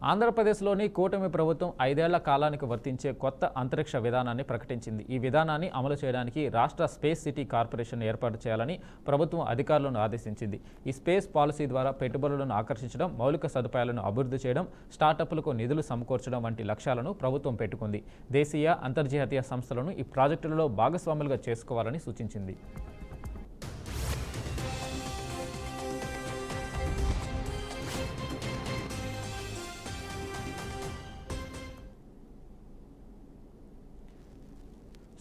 ఆంధ్రప్రదేశ్లోని కూటమి ప్రభుత్వం 5 ఏళ్ల కాలానికి వర్తించే కొత్త అంతరిక్ష విధానాన్ని ప్రకటించింది. ఈ విధానాన్ని అమలు చేయడానికి రాష్ట్ర స్పేస్ సిటీ కార్పొరేషన్ ఏర్పాటు చేయాలని ప్రభుత్వం అధికారులను ఆదేశించింది. ఈ స్పేస్ పాలసీ ద్వారా పెట్టుబడులను ఆకర్షించడం, మౌలిక సదుపాయాలను అభివృద్ధి చేయడం, స్టార్టప్లకు నిధులు సమకూర్చడం వంటి లక్ష్యాలను ప్రభుత్వం పెట్టుకుంది. దేశీయ, అంతర్జాతీయ సంస్థలను ఈ ప్రాజెక్టులలో భాగస్వాములుగా చేసుకోవాలని సూచించింది.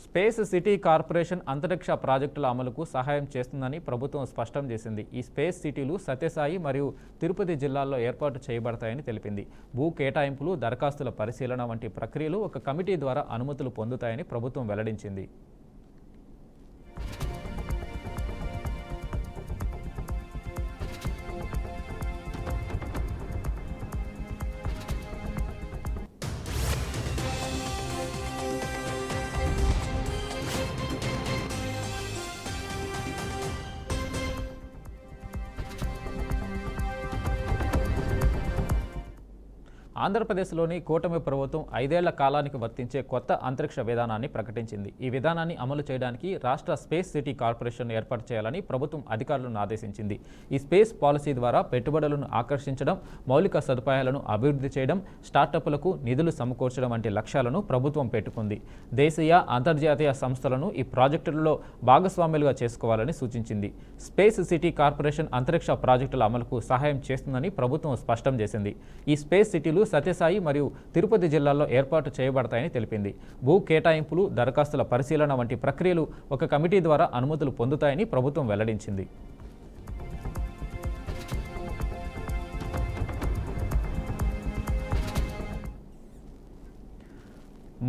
స్పేస్ సిటీ కార్పొరేషన్ అంతరిక్ష ప్రాజెక్టుల అమలుకు సహాయం చేస్తుందని ప్రభుత్వం స్పష్టం చేసింది. ఈ స్పేస్ సిటీలు సత్యసాయి మరియు తిరుపతి జిల్లాల్లో ఏర్పాటు చేయబడతాయని తెలిపింది. భూ కేటాయింపులు, దరఖాస్తుల పరిశీలన వంటి ప్రక్రియలు ఒక కమిటీ ద్వారా అనుమతులు పొందుతాయని ప్రభుత్వం వెల్లడించింది. ఆంధ్రప్రదేశ్లోని కూటమి ప్రభుత్వం 5 ఏళ్ల కాలానికి వర్తించే కొత్త అంతరిక్ష విధానాన్ని ప్రకటించింది. ఈ విధానాన్ని అమలు చేయడానికి రాష్ట్ర స్పేస్ సిటీ కార్పొరేషన్ ఏర్పాటు చేయాలని ప్రభుత్వం అధికారులను ఆదేశించింది. ఈ స్పేస్ పాలసీ ద్వారా పెట్టుబడులను ఆకర్షించడం, మౌలిక సదుపాయాలను అభివృద్ధి చేయడం, స్టార్టప్లకు నిధులు సమకూర్చడం వంటి లక్ష్యాలను ప్రభుత్వం పెట్టుకుంది. దేశీయ, అంతర్జాతీయ సంస్థలను ఈ ప్రాజెక్టులలో భాగస్వాములుగా చేసుకోవాలని సూచించింది. స్పేస్ సిటీ కార్పొరేషన్ అంతరిక్ష ప్రాజెక్టుల అమలుకు సహాయం చేస్తుందని ప్రభుత్వం స్పష్టం చేసింది. ఈ స్పేస్ సిటీలు సత్యసాయి మరియు తిరుపతి జిల్లాల్లో ఏర్పాటు చేయబడతాయని తెలిపింది. భూ కేటాయింపులు, దరఖాస్తుల పరిశీలన వంటి ప్రక్రియలు ఒక కమిటీ ద్వారా అనుమతులు పొందుతాయని ప్రభుత్వం వెల్లడించింది.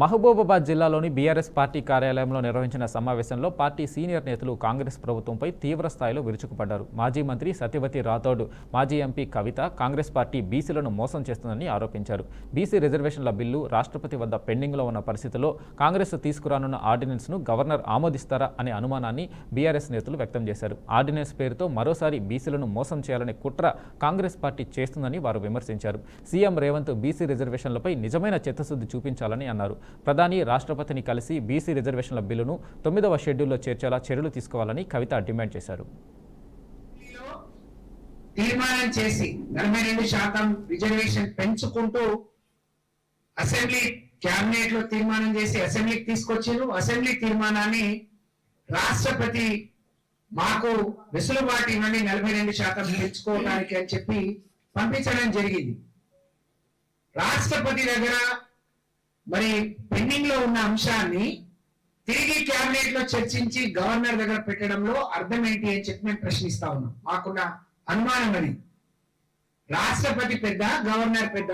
మహబూబాబాద్ జిల్లాలోని బీఆర్ఎస్ పార్టీ కార్యాలయంలో నిర్వహించిన సమావేశంలో పార్టీ సీనియర్ నేతలు కాంగ్రెస్ ప్రభుత్వంపై తీవ్ర స్థాయిలో విరుచుకుపడ్డారు. మాజీ మంత్రి సత్యవతి రాథోడ్, మాజీ ఎంపీ కవిత కాంగ్రెస్ పార్టీ బీసీలను మోసం చేస్తుందని ఆరోపించారు. బీసీ రిజర్వేషన్ల బిల్లు రాష్ట్రపతి వద్ద పెండింగ్లో ఉన్న పరిస్థితుల్లో కాంగ్రెస్ తీసుకురానున్న ఆర్డినెన్స్ను గవర్నర్ ఆమోదిస్తారా అనే అనుమానాన్ని బీఆర్ఎస్ నేతలు వ్యక్తం చేశారు. ఆర్డినెన్స్ పేరుతో మరోసారి బీసీలను మోసం చేయాలనే కుట్ర కాంగ్రెస్ పార్టీ చేస్తుందని వారు విమర్శించారు. సీఎం రేవంత్ బీసీ రిజర్వేషన్లపై నిజమైన చిత్తశుద్ధి చూపించాలని అన్నారు. ప్రధాని, రాష్ట్రపతిని కలిసి బీసీ రిజర్వేషన్ల బిల్లును 9వ షెడ్యూల్లో చేర్చేలా చర్యలు తీసుకోవాలని కవిత డిమాండ్ చేశారు. తీర్మానం చేసి 42% రిజర్వేషన్ పెంచుకుంటూ అసెంబ్లీ క్యాబినెట్ లో తీర్మానం చేసి అసెంబ్లీకి తీసుకొచ్చారు. అసెంబ్లీ తీర్మానాన్ని రాష్ట్రపతి మాకు వెసులుబాటు ఇవ్వండి 42% పెంచుకోవడానికి అని చెప్పి పంపించడం జరిగింది. రాష్ట్రపతి దగ్గర మరి పెండింగ్ లో ఉన్న అంశాన్ని తిరిగి కేబినెట్ లో చర్చించి గవర్నర్ దగ్గర పెట్టడంలో అర్థం ఏంటి అని చెప్పి మేము ప్రశ్నిస్తా ఉన్నాం. మాకున్న అనుమానం అది. రాష్ట్రపతి పెద్ద, గవర్నర్ పెద్ద.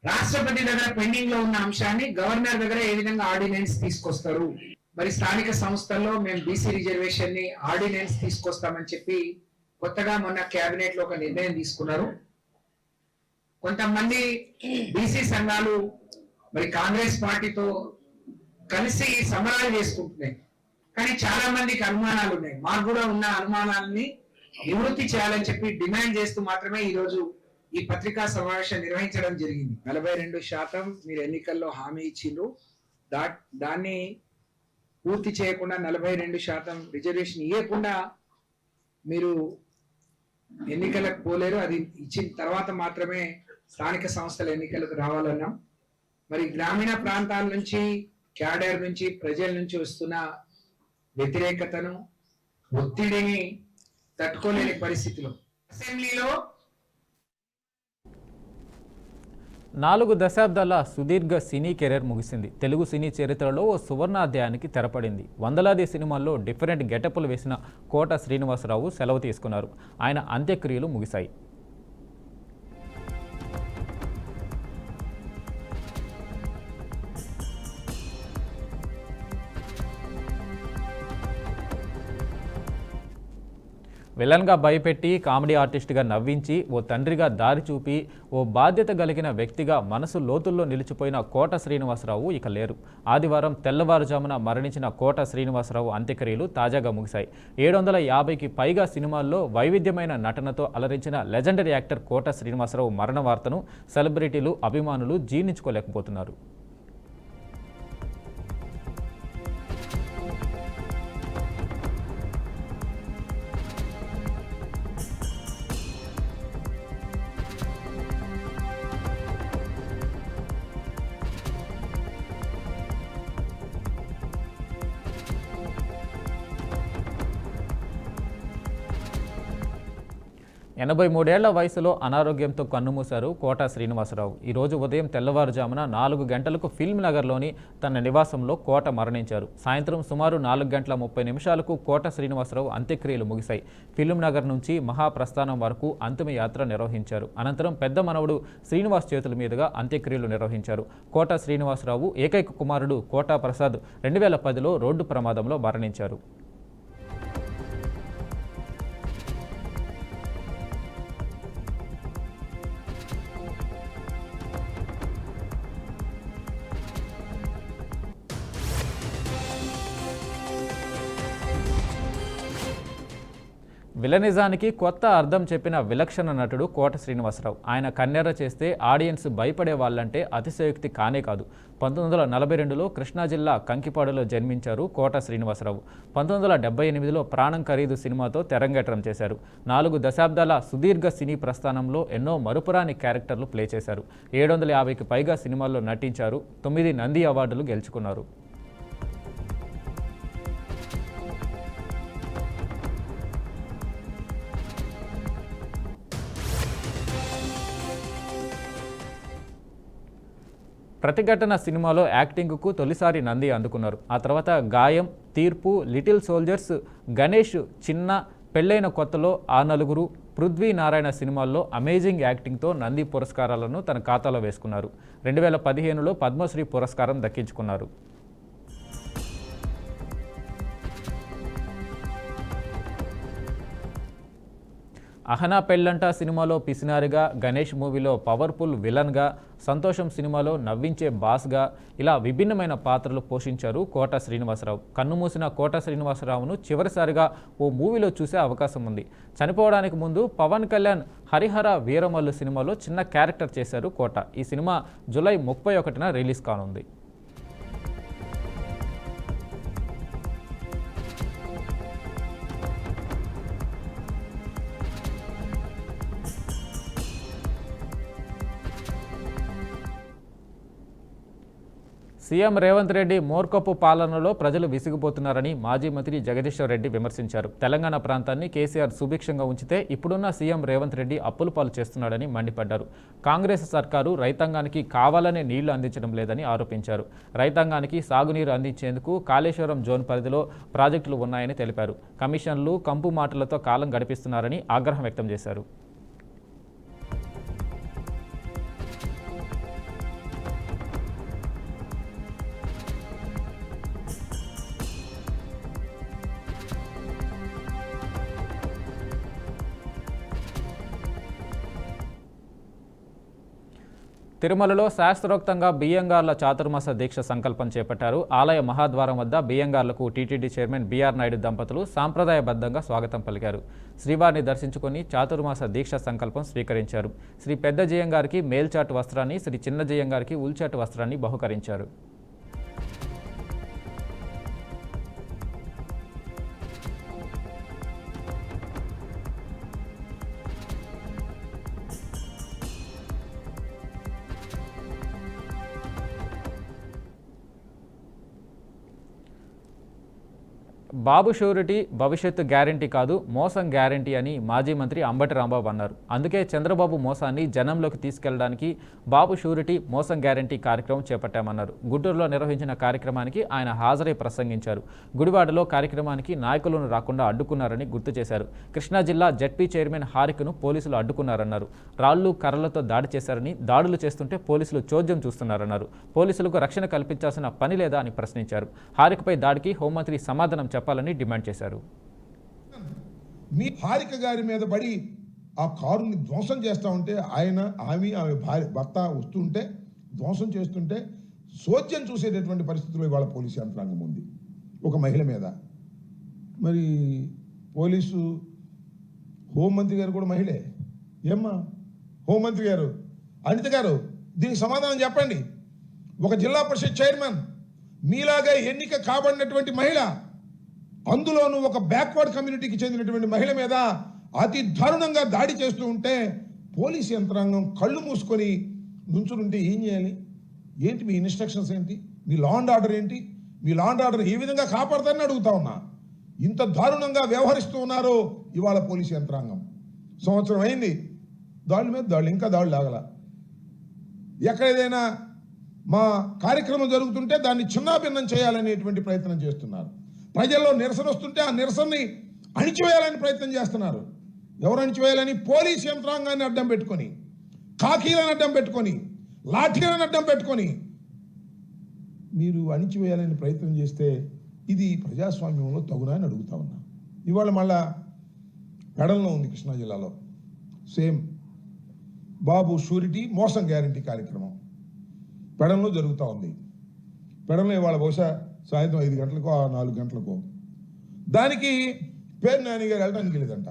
రాష్ట్రపతి దగ్గర పెండింగ్ లో ఉన్న అంశాన్ని గవర్నర్ దగ్గర ఏ విధంగా ఆర్డినెన్స్ తీసుకొస్తారు? మరి స్థానిక సంస్థల్లో మేము బీసీ రిజర్వేషన్ ని ఆర్డినెన్స్ తీసుకొస్తామని చెప్పి కొత్తగా మొన్న కేబినెట్ లో ఒక నిర్ణయం తీసుకున్నారు. కొంతమంది బీసీ సంఘాలు మరి కాంగ్రెస్ పార్టీతో కలిసి సమరాలు చేసుకుంటున్నాయి. కానీ చాలా మందికి అనుమానాలు ఉన్నాయి. మాకు కూడా ఉన్న అనుమానాలని నివృత్తి చేయాలని చెప్పి డిమాండ్ చేస్తూ మాత్రమే ఈ రోజు ఈ పత్రికా సమావేశం నిర్వహించడం జరిగింది. 42% మీరు ఎన్నికల్లో హామీ ఇచ్చిండ్రు. దాన్ని పూర్తి చేయకుండా 42% రిజర్వేషన్ ఇవ్వకుండా మీరు ఎన్నికలకు పోలేరు. అది ఇచ్చిన తర్వాత మాత్రమే స్థానిక సంస్థల ఎన్నికలకు రావాలన్నాం. మరి గ్రామీణ ప్రాంతాల నుంచి, క్యాడర్ నుంచి, ప్రజల నుంచి వస్తున్న వ్యతిరేకతను, ఒత్తిడిని తట్టుకోలేని పరిస్థితిలో అసెంబ్లీలో 4 దశాబ్దాల సుదీర్ఘ సినీ కెరీర్ ముగిసింది. తెలుగు సినీ చరిత్రలో ఓ సువర్ణాధ్యాయానికి తెరపడింది. వందలాది సినిమాల్లో డిఫరెంట్ గెటప్లు వేసిన కోట శ్రీనివాసరావు సెలవు తీసుకున్నారు. ఆయన అంత్యక్రియలు ముగిశాయి. విలన్గా భయపెట్టి కామెడీ ఆర్టిస్ట్గా నవ్వించి ఓ తండ్రిగా దారి చూపి ఓ బాధ్యత కలిగిన వ్యక్తిగా మనసు లోతుల్లో నిలిచిపోయిన కోట శ్రీనివాసరావు ఇక లేరు. ఆదివారం తెల్లవారుజామున మరణించిన కోట శ్రీనివాసరావు అంత్యక్రియలు తాజాగా ముగిశాయి. 750కి పైగా సినిమాల్లో వైవిధ్యమైన నటనతో అలరించిన లెజెండరీ యాక్టర్ కోట శ్రీనివాసరావు మరణ వార్తను సెలబ్రిటీలు, అభిమానులు జీర్ణించుకోలేకపోతున్నారు. ఎనభై 83 ఏళ్ల వయసులో అనారోగ్యంతో కన్నుమూశారు కోట శ్రీనివాసరావు. ఈరోజు ఉదయం తెల్లవారుజామున 4 గంటలకు ఫిల్మ్ నగర్లోని తన నివాసంలో కోట మరణించారు. సాయంత్రం సుమారు 4:30 కోట శ్రీనివాసరావు అంత్యక్రియలు ముగిశాయి. ఫిల్మ్ నగర్ నుంచి మహాప్రస్థానం వరకు అంతిమ యాత్ర నిర్వహించారు. అనంతరం పెద్ద మనవడు శ్రీనివాస్ చేతుల మీదుగా అంత్యక్రియలు నిర్వహించారు. కోట శ్రీనివాసరావు ఏకైక కుమారుడు కోట ప్రసాద్ 2010లో రోడ్డు ప్రమాదంలో మరణించారు. విలనిజానికి కొత్త అర్థం చెప్పిన విలక్షణ నటుడు కోట శ్రీనివాసరావు. ఆయన కన్నెర్ర చేస్తే ఆడియన్స్ భయపడే వాళ్ళంటే అతిశయోక్తి కానే కాదు. 1942లో కృష్ణా జిల్లా కంకిపాడులో జన్మించారు కోట శ్రీనివాసరావు. 1978లో ప్రాణం ఖరీదు సినిమాతో తెరంగేట్రం చేశారు. 4 దశాబ్దాల సుదీర్ఘ సినీ ప్రస్థానంలో ఎన్నో మరుపురాని క్యారెక్టర్లు ప్లే చేశారు. 750కి పైగా సినిమాల్లో నటించారు. 9 నంది అవార్డులు గెలుచుకున్నారు. ప్రతిఘటన సినిమాలో యాక్టింగ్కు తొలిసారి నంది అందుకున్నారు. ఆ తర్వాత గాయం, తీర్పు, లిటిల్ సోల్జర్స్, గణేష్, చిన్న, పెళ్ళైన కొత్తలో ఆ నలుగురు, పృథ్వీ నారాయణ సినిమాల్లో అమేజింగ్ యాక్టింగ్తో నంది పురస్కారాలను తన ఖాతాలో వేసుకున్నారు. 2015లో పద్మశ్రీ పురస్కారం దక్కించుకున్నారు. అహనా పెళ్ళంట సినిమాలో పిసినారిగా, గణేష్ మూవీలో పవర్ఫుల్ విలన్గా, సంతోషం సినిమాలో నవ్వించే బాస్గా ఇలా విభిన్నమైన పాత్రలు పోషించారు కోట శ్రీనివాసరావు. కన్నుమూసిన కోట శ్రీనివాసరావును చివరిసారిగా ఓ మూవీలో చూసే అవకాశం ఉంది. చనిపోవడానికి ముందు పవన్ కళ్యాణ్ హరిహర వీరమల్లు సినిమాలో చిన్న క్యారెక్టర్ చేశారు కోట. ఈ సినిమా జూలై 31న రిలీజ్ కానుంది. సీఎం రేవంత్ రెడ్డి మోర్కప్పు పాలనలో ప్రజలు విసిగిపోతున్నారని మాజీ మంత్రి జగదీశ్వర్ రెడ్డి విమర్శించారు. తెలంగాణ ప్రాంతాన్ని కేసీఆర్ సుభిక్షంగా ఉంచితే ఇప్పుడున్న సీఎం రేవంత్ రెడ్డి అప్పుల పాలు చేస్తున్నాడని మండిపడ్డారు. కాంగ్రెస్ సర్కారు రైతాంగానికి కావాలనే నీళ్లు అందించడం లేదని ఆరోపించారు. రైతాంగానికి సాగునీరు అందించేందుకు కాళేశ్వరం జోన్ పరిధిలో ప్రాజెక్టులు ఉన్నాయని తెలిపారు. కమిషన్లు, కంపు మాటలతో కాలం గడిపిస్తున్నారని ఆగ్రహం వ్యక్తం చేశారు. తిరుమలలో శాస్త్రోక్తంగా బియ్యంగార్ల చాతుర్మాస దీక్ష సంకల్పం చేపట్టారు. ఆలయ మహాద్వారం వద్ద బియ్యంగార్లకు టీటీడీ చైర్మన్ బీఆర్ నాయుడు దంపతులు సాంప్రదాయబద్ధంగా స్వాగతం పలికారు. శ్రీవారిని దర్శించుకుని చాతుర్మాస దీక్ష సంకల్పం స్వీకరించారు. శ్రీ పెద్ద జయంగారికి మేల్చాటు వస్త్రాన్ని, శ్రీ చిన్న జయంగారికి ఉల్చాటు వస్త్రాన్ని బహుకరించారు. బాబు షూరిటీ భవిష్యత్తు గ్యారంటీ కాదు, మోసం గ్యారంటీ అని మాజీ మంత్రి అంబటి రాంబాబు అన్నారు. అందుకే చంద్రబాబు మోసాన్ని జనంలోకి తీసుకెళ్లడానికి బాబు షూరిటీ మోసం గ్యారంటీ కార్యక్రమం చేపట్టామన్నారు. గుంటూరులో నిర్వహించిన కార్యక్రమానికి ఆయన హాజరై ప్రసంగించారు. గుడివాడలో కార్యక్రమానికి నాయకులను రాకుండా అడ్డుకున్నారని గుర్తు చేశారు. కృష్ణా జిల్లా జడ్పీ చైర్మన్ హారికను పోలీసులు అడ్డుకున్నారన్నారు. రాళ్లు, కర్రలతో దాడి చేశారని, దాడులు చేస్తుంటే పోలీసులు చోద్యం చూస్తున్నారన్నారు. పోలీసులకు రక్షణ కల్పించాల్సిన పని లేదా అని ప్రశ్నించారు. హారికపై దాడికి హోంమంత్రి సమాధానం చెప్పాలని డిమాండ్ చేశారు. మీ హారిక గారి మీద పడి ఆ కారుని ధ్వంసం చేస్తూ ఉంటే ఆమె భర్త వస్తుంటే ధ్వంసం చేస్తుంటే సోద్యం చూసేటటువంటి పరిస్థితుల్లో ఇవాళ పోలీసు యంత్రాంగం ఉంది ఒక మహిళ మీద. మరి పోలీసు హోంమంత్రి గారు కూడా మహిళే. ఏమ్మా హోంమంత్రి గారు, అనిత గారు, దీనికి సమాధానం చెప్పండి. ఒక జిల్లా పరిషత్ చైర్మన్, మీలాగా ఎన్నిక కాబడినటువంటి మహిళ, అందులోనూ ఒక బ్యాక్వర్డ్ కమ్యూనిటీకి చెందినటువంటి మహిళ మీద అతి దారుణంగా దాడి చేస్తూ ఉంటే పోలీసు యంత్రాంగం కళ్ళు మూసుకొని నుంచుంటే ఏం చేయాలి? ఏంటి మీ ఇన్స్ట్రక్షన్స్ ఏంటి? మీ లా అండ్ ఆర్డర్ ఏంటి? మీ లా అండ్ ఆర్డర్ ఏ విధంగా కాపాడతారని అడుగుతా ఉన్నా. ఇంత దారుణంగా వ్యవహరిస్తూ ఉన్నారు ఇవాళ పోలీసు యంత్రాంగం. సంవత్సరం అయింది, దాడుల మీద దాడులు, ఇంకా దాడులు ఆగల. ఎక్కడేదైనా మా కార్యక్రమం జరుగుతుంటే దాన్ని చిన్నాభిన్నం చేయాలనేటువంటి ప్రయత్నం చేస్తున్నారు. ప్రజల్లో నిరసన వస్తుంటే ఆ నిరసనని అణిచివేయాలని ప్రయత్నం చేస్తున్నారు. ఎవరు అణిచివేయాలని? పోలీసు యంత్రాంగాన్ని అడ్డం పెట్టుకొని, కాకీలను అడ్డం పెట్టుకొని, లాఠీలను అడ్డం పెట్టుకొని మీరు అణిచివేయాలని ప్రయత్నం చేస్తే ఇది ప్రజాస్వామ్యంలో తగునా అని అడుగుతా ఉన్నా. ఇవాళ మళ్ళా పెడల్లో ఉంది కృష్ణా జిల్లాలో, సేమ్ బాబు షూరిటీ మోసం గ్యారంటీ కార్యక్రమం పెడంలో జరుగుతూ ఉంది. పెడంలో ఇవాళ బహుశా సాయంత్రం 5 గంటలకో 4 గంటలకో దానికి పేరు నాని గారు వెళ్ళడానికి వెళ్ళేదంట.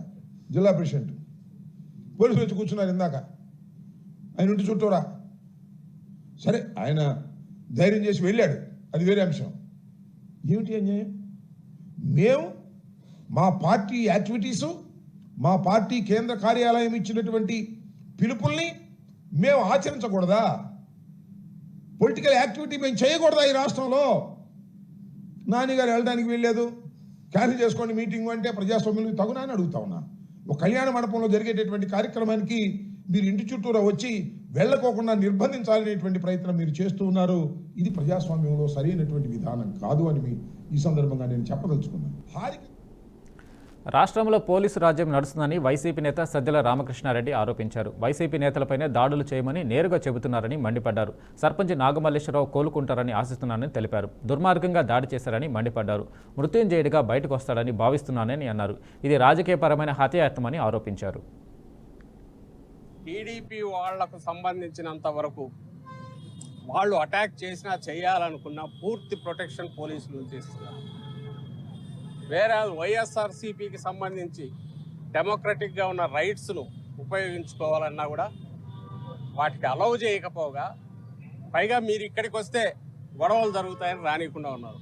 జిల్లా ప్రెసిడెంట్ పోలీసులు వచ్చి కూర్చున్నారు ఇందాక. ఆయన ఇంటి చుట్టూరా. సరే ఆయన ధైర్యం చేసి వెళ్ళాడు, అది వేరే అంశం. ఏమిటి అన్యాయం? మేము మా పార్టీ యాక్టివిటీసు, మా పార్టీ కేంద్ర కార్యాలయం ఇచ్చినటువంటి పిలుపుల్ని మేము ఆచరించకూడదా? పొలిటికల్ యాక్టివిటీ మేము చేయకూడదా ఈ రాష్ట్రంలో? నాన్నగారు వెళ్ళడానికి వెళ్ళలేదు, క్యాన్సిల్ చేసుకోండి మీటింగ్ అంటే ప్రజాస్వామ్యం తగునా అని అడుగుతా ఉన్నా. ఒక కళ్యాణ మండపంలో జరిగేటటువంటి కార్యక్రమానికి మీరు ఇంటి చుట్టూరా వచ్చి వెళ్ళకోకుండా నిర్బంధించాలనేటువంటి ప్రయత్నం మీరు చేస్తూ ఉన్నారు. ఇది ప్రజాస్వామ్యంలో సరైనటువంటి విధానం కాదు అని ఈ సందర్భంగా నేను చెప్పదలుచుకున్నాను. రాష్ట్రంలో పోలీసు రాజ్యం నడుస్తుందని వైసీపీ నేత సజ్జల రామకృష్ణారెడ్డి ఆరోపించారు. వైసీపీ నేతలపైనే దాడులు చేయమని నేరుగా చెబుతున్నారని మండిపడ్డారు. సర్పంచ్ నాగమల్లేశ్వరరావు కోలుకుంటారని ఆశిస్తున్నానని తెలిపారు. దుర్మార్గంగా దాడి చేశారని మండిపడ్డారు. మృత్యుంజయుడిగా బయటకు వస్తాడని భావిస్తున్నానని అన్నారు. ఇది రాజకీయపరమైన హత్యాయత్నమని ఆరోపించారు. టీడీపీ వాళ్లకు సంబంధించినంత వరకు వాళ్ళు అటాక్ చేసినా చేయాలనుకున్న పూర్తి ప్రొటెక్షన్ పోలీసులు చేస్తున్నారు. వేరే వైఎస్ఆర్సీపీకి సంబంధించి డెమోక్రటిక్గా ఉన్న రైట్స్ను ఉపయోగించుకోవాలన్నా కూడా వాటికి అలౌ చేయకపోగా, పైగా మీరు ఇక్కడికి వస్తే గొడవలు జరుగుతాయని రానియకుండా ఉన్నారు.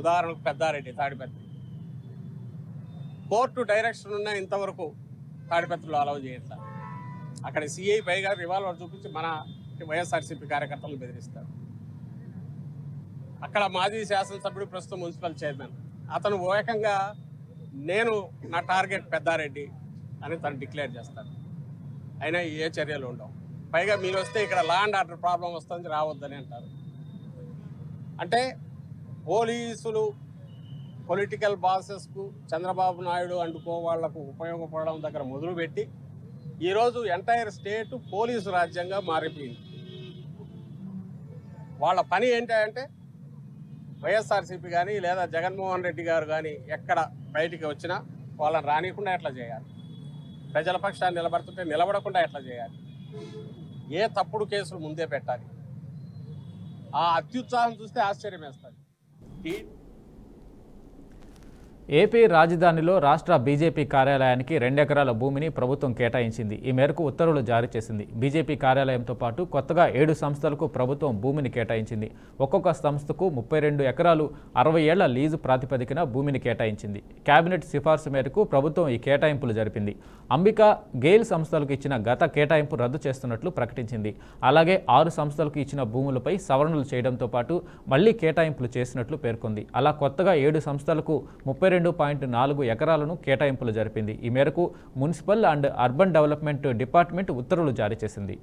ఉదాహరణకు పెద్దారెడ్డి, తాడిపత్రి కోర్టు డైరెక్షన్ ఉన్న ఇంతవరకు తాడిపత్రిలో అలౌ చేయట్లేదు. అక్కడ సిఐ పైగా రివాల్వర్ చూపించి మన వైఎస్ఆర్సీపీ కార్యకర్తలను బెదిరిస్తారు. అక్కడ మాజీ శాసనసభ్యుడు, ప్రస్తుతం మున్సిపల్ చైర్మన్, అతను ఏకంగా నేను నా టార్గెట్ పెద్దారెడ్డి అని తను డిక్లేర్ చేస్తాడు. అయినా ఏ చర్యలు ఉండవు. పైగా మీరు వస్తే ఇక్కడ లా అండ్ ఆర్డర్ ప్రాబ్లం వస్తుంది, రావద్దని అంటారు. అంటే పోలీసులు పొలిటికల్ బాసెస్కు, చంద్రబాబు నాయుడు అండుకో వాళ్లకు ఉపయోగపడడం దగ్గర మొదలుపెట్టి ఈరోజు ఎంటైర్ స్టేట్ పోలీసు రాజ్యంగా మారిపోయింది. వాళ్ళ పని ఏంటంటే వైఎస్ఆర్సీపీ కానీ లేదా జగన్మోహన్ రెడ్డి గారు కానీ ఎక్కడ బయటికి వచ్చినా వాళ్ళని రానియకుండా ఎట్లా చేయాలి, ప్రజల పక్షాన్ని నిలబడుతుంటే నిలబడకుండా ఎట్లా చేయాలి, ఏ తప్పుడు కేసులు ముందే పెట్టాలి. ఆ అత్యుత్సాహం చూస్తే ఆశ్చర్యం వేస్తుంది. ఏపీ రాజధానిలో రాష్ట్ర బీజేపీ కార్యాలయానికి 2 ఎకరాల భూమిని ప్రభుత్వం కేటాయించింది. ఈ మేరకు ఉత్తర్వులు జారీ చేసింది. బీజేపీ కార్యాలయంతో పాటు కొత్తగా 7 సంస్థలకు ప్రభుత్వం భూమిని కేటాయించింది. ఒక్కొక్క సంస్థకు 32 ఎకరాలు 60 ఏళ్ల లీజు ప్రాతిపదికన భూమిని కేటాయించింది. కేబినెట్ సిఫార్సు మేరకు ప్రభుత్వం ఈ కేటాయింపులు జరిపింది. అంబికా, గెయిల్ సంస్థలకు ఇచ్చిన గత కేటాయింపు రద్దు చేస్తున్నట్లు ప్రకటించింది. అలాగే 6 సంస్థలకు ఇచ్చిన భూములపై సవరణలు చేయడంతో పాటు మళ్లీ కేటాయింపులు చేసినట్లు పేర్కొంది. అలా కొత్తగా 7 సంస్థలకు 32.4 ఎకరాలను కేటాయింపులు జరిపింది. ఈ మేరకు municipal and urban development department ఉత్తర్వులు జారీ చేసింది.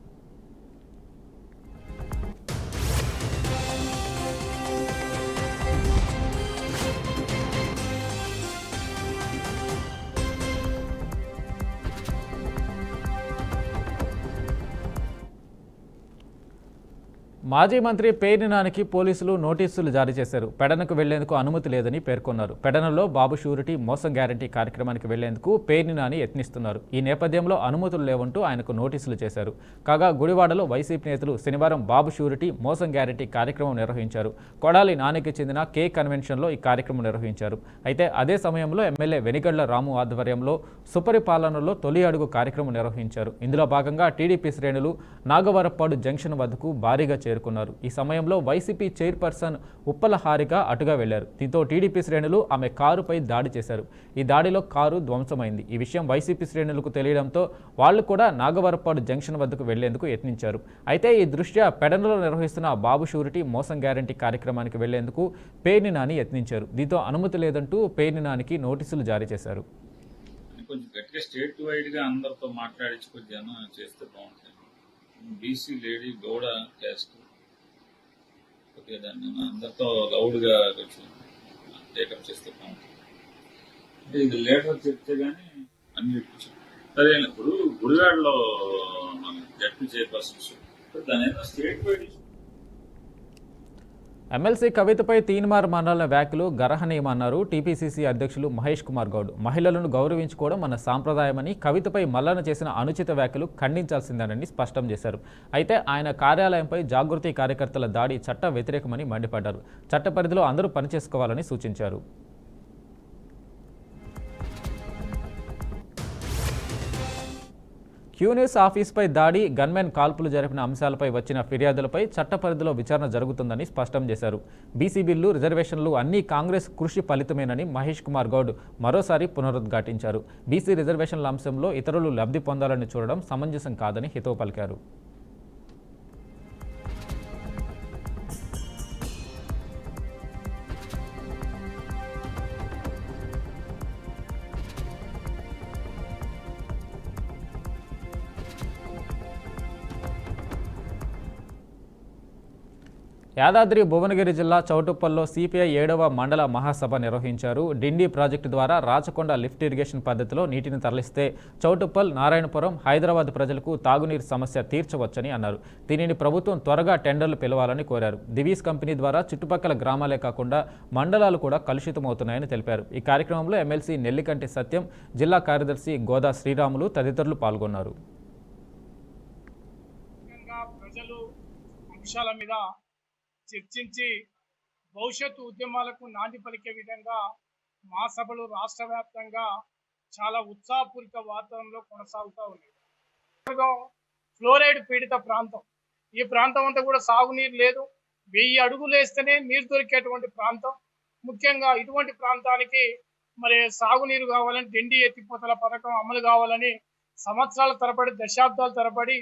మాజీ మంత్రి పేర్ని నానికి పోలీసులు నోటీసులు జారీ చేశారు. పెడనకు వెళ్లేందుకు అనుమతి లేదని పేర్కొన్నారు. పెడనలో బాబు షూరిటీ మోసం గ్యారంటీ కార్యక్రమానికి వెళ్లేందుకు పేర్ని నాని యత్నిస్తున్నారు. ఈ నేపథ్యంలో అనుమతులు లేవంటూ ఆయనకు నోటీసులు చేశారు. కాగా గుడివాడలో వైసీపీ నేతలు శనివారం బాబు షూరిటీ మోసం గ్యారంటీ కార్యక్రమం నిర్వహించారు. కొడాలి నానికి చెందిన కే కన్వెన్షన్లో ఈ కార్యక్రమం నిర్వహించారు. అయితే అదే సమయంలో ఎమ్మెల్యే వెనిగళ్ల రాము ఆధ్వర్యంలో సుపరిపాలనలో తొలి అడుగు కార్యక్రమం నిర్వహించారు. ఇందులో భాగంగా టీడీపీ శ్రేణులు నాగవరప్పాడు జంక్షన్ వద్దకు భారీగా చేరుకున్నారు. ఈ సమయంలో వైసీపీ చైర్పర్సన్ ఉప్పల హారిక అటుగా వెళ్లారు. దీంతో టీడీపీ శ్రేణులు ఆమె కారుపై దాడి చేశారు. ఈ దాడిలో కారు ధ్వంసమైంది. ఈ విషయం వైసీపీ శ్రేణులకు తెలియడంతో వాళ్లు కూడా నాగవరప్పాడు జంక్షన్ వద్దకు వెళ్లేందుకు యత్నించారు. అయితే ఈ దృష్ట్యా పెడనలో నిర్వహిస్తున్న బాబు షూరిటీ మోసం గ్యారంటీ కార్యక్రమానికి వెళ్లేందుకు పేర్ని నాని యత్నించారు. దీంతో అనుమతి లేదంటూ పేర్ని నానికి నోటీసులు జారీ చేశారు. కొంచెం గట్టిగా స్టేట్ వైడ్ గా అందరితో మాట్లాడించి కొద్దిగా చేస్తే బాగుంటుంది. BC lady Goud caste okay, దాన్ని అందరితో లౌడ్ గా కొంచెం టేకప్ చేస్తే బాగుంటుంది. అంటే ఇది లేటర్ చెప్తే గానీ అన్ని చెప్పించాం. సరే ఇప్పుడు గుడివాడలో మన జడ్పీ చైర్పర్సన్స్ దాని స్టేట్ వైడ్ ఎమ్మెల్సీ కవితపై తీన్మార్ మండల వ్యాఖ్యలు గర్హనీయమన్నారు టీపీసీసీ అధ్యక్షులు మహేష్ కుమార్ గౌడ్. మహిళలను గౌరవించుకోవడం మన సాంప్రదాయమని, కవితపై మల్లన చేసిన అనుచిత వ్యాఖ్యలు ఖండించాల్సిందేనని స్పష్టం చేశారు. అయితే ఆయన కార్యాలయంపై జాగృతి కార్యకర్తల దాడి చట్ట వ్యతిరేకమని మండిపడ్డారు. చట్ట పరిధిలో అందరూ పనిచేసుకోవాలని సూచించారు. క్యూన్యూస్ ఆఫీస్పై దాడి, గన్మెన్ కాల్పులు జరిపిన అంశాలపై వచ్చిన ఫిర్యాదులపై చట్ట పరిధిలో విచారణ జరుగుతుందని స్పష్టం చేశారు. బీసీ బిల్లు, రిజర్వేషన్లు అన్నీ కాంగ్రెస్ కృషి ఫలితమేనని మహేష్ కుమార్ గౌడ్ మరోసారి పునరుద్ఘాటించారు. బీసీ రిజర్వేషన్ల అంశంలో ఇతరులు లబ్ధి పొందాలని చూడడం సమంజసం కాదని హితవు పలికారు. యాదాద్రి భువనగిరి జిల్లా చౌటుప్పల్లో సిపిఐ 7వ మండల మహాసభ నిర్వహించారు. డిండి ప్రాజెక్టు ద్వారా రాచకొండ లిఫ్ట్ ఇరిగేషన్ పద్ధతిలో నీటిని తరలిస్తే చౌటుప్పల్, నారాయణపురం, హైదరాబాద్ ప్రజలకు తాగునీరు సమస్య తీర్చవచ్చని అన్నారు. దీనిని ప్రభుత్వం త్వరగా టెండర్లు పిలవాలని కోరారు. దివీస్ కంపెనీ ద్వారా చుట్టుపక్కల గ్రామాలే కాకుండా మండలాలు కూడా కలుషితమవుతున్నాయని తెలిపారు. ఈ కార్యక్రమంలో ఎమ్మెల్సీ నెల్లికంటి సత్యం, జిల్లా కార్యదర్శి గోదా శ్రీరాములు తదితరులు పాల్గొన్నారు. చర్చించి భవిష్యత్తు ఉద్యమాలకు నాంది పలికే విధంగా మా సభలు రాష్ట్ర వ్యాప్తంగా చాలా ఉత్సాహపూరిత వాతావరణంలో కొనసాగుతూ ఉన్నాయి. ఫ్లోరైడ్ పీడిత ప్రాంతం, ఈ ప్రాంతం అంతా కూడా సాగునీరు లేదు. 1000 అడుగులు వేస్తేనే నీరు దొరికేటువంటి ప్రాంతం. ముఖ్యంగా ఇటువంటి ప్రాంతానికి మరి సాగునీరు కావాలని, డిండి ఎత్తిపోతల పథకం అమలు కావాలని సంవత్సరాల తరబడి, దశాబ్దాల తరబడి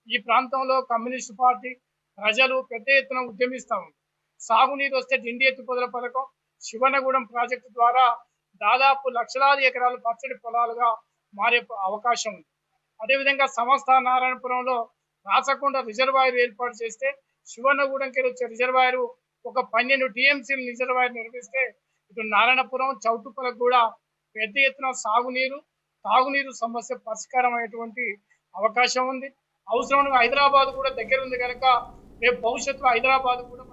ఈ ప్రాంతంలో కమ్యూనిస్టు పార్టీ, ప్రజలు పెద్ద ఎత్తున ఉద్యమిస్తా ఉంది. సాగునీరు వస్తే డిండి ఎత్తిపోతల పథకం, శివనగూడెం ప్రాజెక్టు ద్వారా దాదాపు లక్షలాది ఎకరాలు పచ్చడి పొలాలుగా మారే అవకాశం ఉంది. అదేవిధంగా సంస్థ నారాయణపురంలో రాచకొండ రిజర్వాయర్ ఏర్పాటు చేస్తే శివనగూడెంకి వచ్చే రిజర్వాయర్ ఒక 12 టీఎంసీల రిజర్వాయర్ నిర్మిస్తే ఇటు నారాయణపురం, చౌటుప్పలకు కూడా పెద్ద ఎత్తున తాగునీరు సమస్య పరిష్కారం అయ్యేటువంటి అవకాశం ఉంది. అవసరం హైదరాబాద్ కూడా దగ్గర ఉంది కనుక రేపు భవిష్యత్తులో హైదరాబాద్ కూడా.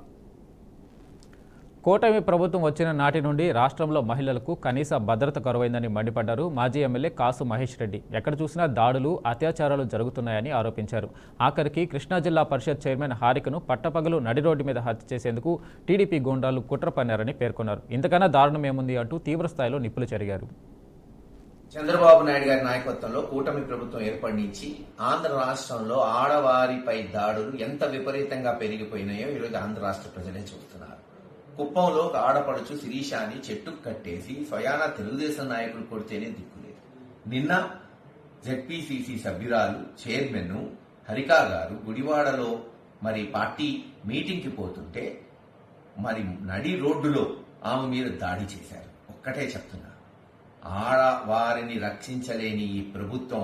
కూటమి ప్రభుత్వం వచ్చిన నాటి నుండి రాష్ట్రంలో మహిళలకు కనీస భద్రత కరువైందని మండిపడ్డారు మాజీ ఎమ్మెల్యే కాసు మహేష్ రెడ్డి. ఎక్కడ చూసినా దాడులు, అత్యాచారాలు జరుగుతున్నాయని ఆరోపించారు. ఆఖరికి కృష్ణా జిల్లా పరిషత్ చైర్మన్ హారికను పట్టపగలు నడి రోడ్డు మీద హత్య చేసేందుకు టీడీపీ గూండాలు కుట్ర పన్నారని పేర్కొన్నారు. ఇంతకన్నా దారుణం ఏముంది అంటూ తీవ్రస్థాయిలో నిప్పులు చెరిగారు. చంద్రబాబు నాయుడు గారి నాయకత్వంలో కూటమి ప్రభుత్వం ఏర్పడి నుంచి ఆంధ్ర రాష్ట్రంలో ఆడవారిపై దాడులు ఎంత విపరీతంగా పెరిగిపోయినాయో ఈరోజు ఆంధ్ర రాష్ట్ర ప్రజలే చూస్తున్నారు. కుప్పంలో ఒక ఆడపడుచు శిరీషాని చెట్టుకు కట్టేసి స్వయానా తెలుగుదేశం నాయకులు కొడితేనే దిక్కులేదు. నిన్న జెడ్పీసీసీ సభ్యురాలు, చైర్మన్ హరికా గారు గుడివాడలో మరి పార్టీ మీటింగ్కి పోతుంటే మరి నడి రోడ్డులో ఆమె మీద దాడి చేశారు. ఒక్కటే చెప్తున్నా, ఆడవారిని రక్షించలేని ఈ ప్రభుత్వం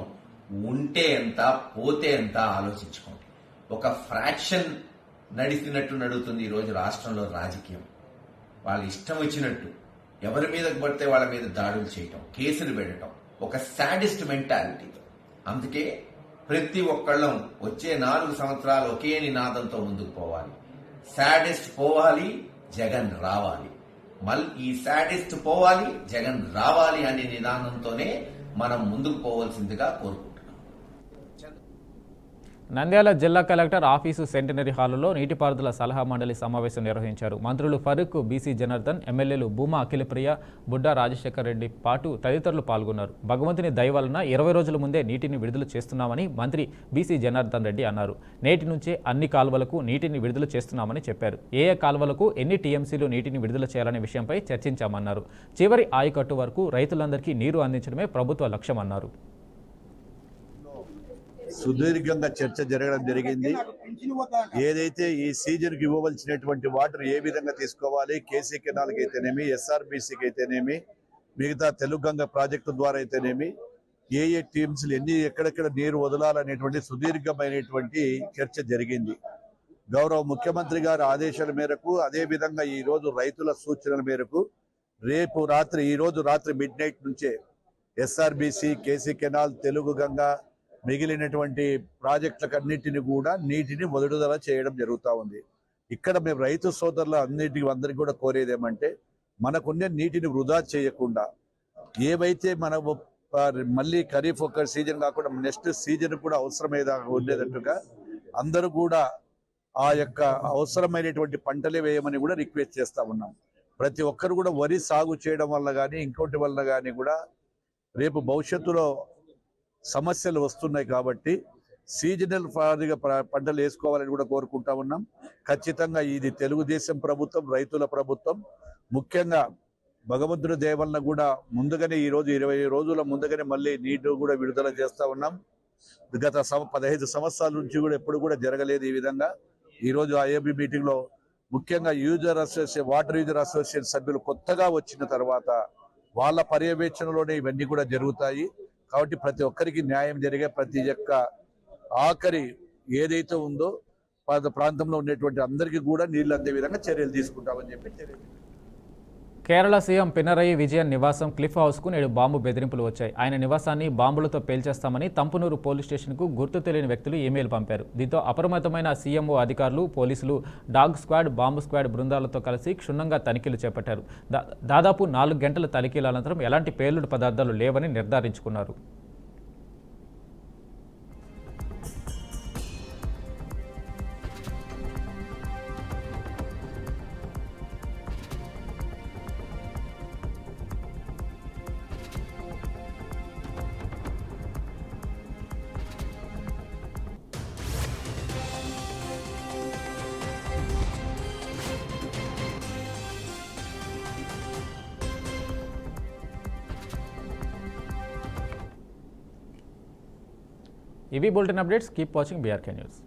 ఉంటే ఎంత, పోతే ఎంత ఆలోచించుకోండి. ఒక ఫ్రాక్షన్ నడిచినట్టు నడుస్తుంది ఈరోజు రాష్ట్రంలో రాజకీయం. వాళ్ళు ఇష్టం వచ్చినట్టు ఎవరి మీదకు పడితే వాళ్ళ మీద దాడులు చేయటం, కేసులు పెట్టడం, ఒక సాడిస్ట్ మెంటాలిటీతో. అందుకే ప్రతి ఒక్కళ్ళం వచ్చే 4 సంవత్సరాలు ఒకే నినాదంతో ముందుకు పోవాలి. శాడిస్ట్ పోవాలి, జగన్ రావాలి. మళ్ళీ ఈ శాడిస్ట్ పోవాలి, జగన్ రావాలి అనే నిదానంతోనే మనం ముందుకు పోవాల్సిందిగా కోరుకుంటున్నాం. నంద్యాల జిల్లా కలెక్టర్ ఆఫీసు సెంటినరీ హాలులో నీటిపారుదల సలహా మండలి సమావేశం నిర్వహించారు. మంత్రులు ఫరూక్, బీసీ జనార్దన్, ఎమ్మెల్యేలు భూమా అఖిలప్రియ, బుడ్డా రాజశేఖర్ రెడ్డి పాటు తదితరులు పాల్గొన్నారు. భగవంతుని దయ వలన 20 రోజుల ముందే నీటిని విడుదల చేస్తున్నామని మంత్రి బీసీ జనార్దన్ రెడ్డి అన్నారు. నేటి నుంచే అన్ని కాల్వలకు నీటిని విడుదల చేస్తున్నామని చెప్పారు. ఏ కాల్వలకు ఎన్ని టీఎంసీలు నీటిని విడుదల చేయాలనే విషయంపై చర్చించామన్నారు. చివరి ఆయకట్టు వరకు రైతులందరికీ నీరు అందించడమే ప్రభుత్వ లక్ష్యమన్నారు. సుదీర్ఘంగా చర్చ జరగడం జరిగింది. ఏదైతే ఈ సీజన్కి ఇవ్వవలసినటువంటి వాటర్ ఏ విధంగా తీసుకోవాలి, కేసీ కెనాల్కి అయితేనేమి, ఎస్ఆర్బీసీకి అయితేనేమి, మిగతా తెలుగంగ ప్రాజెక్టు ద్వారా అయితేనేమి, ఏ టీమ్స్లు ఎక్కడెక్కడ నీరు వదలాలనేటువంటి సుదీర్ఘమైనటువంటి చర్చ జరిగింది. గౌరవ ముఖ్యమంత్రి గారి ఆదేశాల మేరకు, అదే విధంగా ఈ రోజు రైతుల సూచనల మేరకు ఈ రోజు రాత్రి మిడ్ నైట్ నుంచే SRBC, KC canal, Telugu Ganga మిగిలినటువంటి ప్రాజెక్టులకన్నిటిని కూడా నీటిని విడుదల చేయడం జరుగుతూ ఉంది. ఇక్కడ మేము రైతు సోదరుల అందరికీ కూడా కోరేది ఏమంటే, మనకున్న నీటిని వృధా చేయకుండా ఏవైతే మనము మళ్ళీ ఖరీఫ్ ఒక సీజన్ కాకుండా నెక్స్ట్ సీజన్ కూడా అవసరమేదా ఉండేటట్టుగా అందరూ కూడా ఆ యొక్క అవసరమైనటువంటి పంటలే వేయమని కూడా రిక్వెస్ట్ చేస్తా ఉన్నాం. ప్రతి ఒక్కరు కూడా వరి సాగు చేయడం వల్ల కానీ ఇంకోటి వల్ల కానీ కూడా రేపు భవిష్యత్తులో సమస్యలు వస్తున్నాయి. కాబట్టి సీజనల్ పంటలు వేసుకోవాలని కూడా కోరుకుంటా ఉన్నాం. ఖచ్చితంగా ఇది తెలుగుదేశం ప్రభుత్వం, రైతుల ప్రభుత్వం. ముఖ్యంగా భగవంతుడి దయ వలన కూడా ముందుగానే ఈ రోజు 20 రోజుల ముందుగానే మళ్ళీ నీరు కూడా విడుదల చేస్తా ఉన్నాం. గత 15 సంవత్సరాల నుంచి కూడా ఎప్పుడు కూడా జరగలేదు ఈ విధంగా. ఈ రోజు ఐఏబీ మీటింగ్ లో ముఖ్యంగా వాటర్ యూజర్ అసోసియేషన్ సభ్యులు కొత్తగా వచ్చిన తర్వాత వాళ్ళ పర్యవేక్షణలోనే ఇవన్నీ కూడా జరుగుతాయి. కాబట్టి ప్రతి ఒక్కరికి న్యాయం జరిగే ప్రతి ఒక్క ఆఖరి ఏదైతే ఉందో ప్రాంతంలో ఉండేటువంటి అందరికీ కూడా నీళ్లు అందే విధంగా చర్యలు తీసుకుంటామని చెప్పి తెలియదు. కేరళ సీఎం పినరయి విజయన్ నివాసం క్లిఫ్ హౌస్కు నేడు బాంబు బెదిరింపులు వచ్చాయి. ఆయన నివాసాన్ని బాంబులతో పేల్చేస్తామని తంపునూరు పోలీస్ స్టేషన్కు గుర్తు తెలియని వ్యక్తులు ఈమెయిల్ పంపారు. దీంతో అప్రమత్తమైన సీఎంఓ అధికారులు, పోలీసులు డాగ్ స్క్వాడ్, బాంబు స్క్వాడ్ బృందాలతో కలిసి క్షుణ్ణంగా తనిఖీలు చేపట్టారు. దాదాపు 4 గంటల తనిఖీల అనంతరం ఎలాంటి పేలుడు పదార్థాలు లేవని నిర్ధారించుకున్నారు. ఇవి bulletin updates. Keep watching BRK news.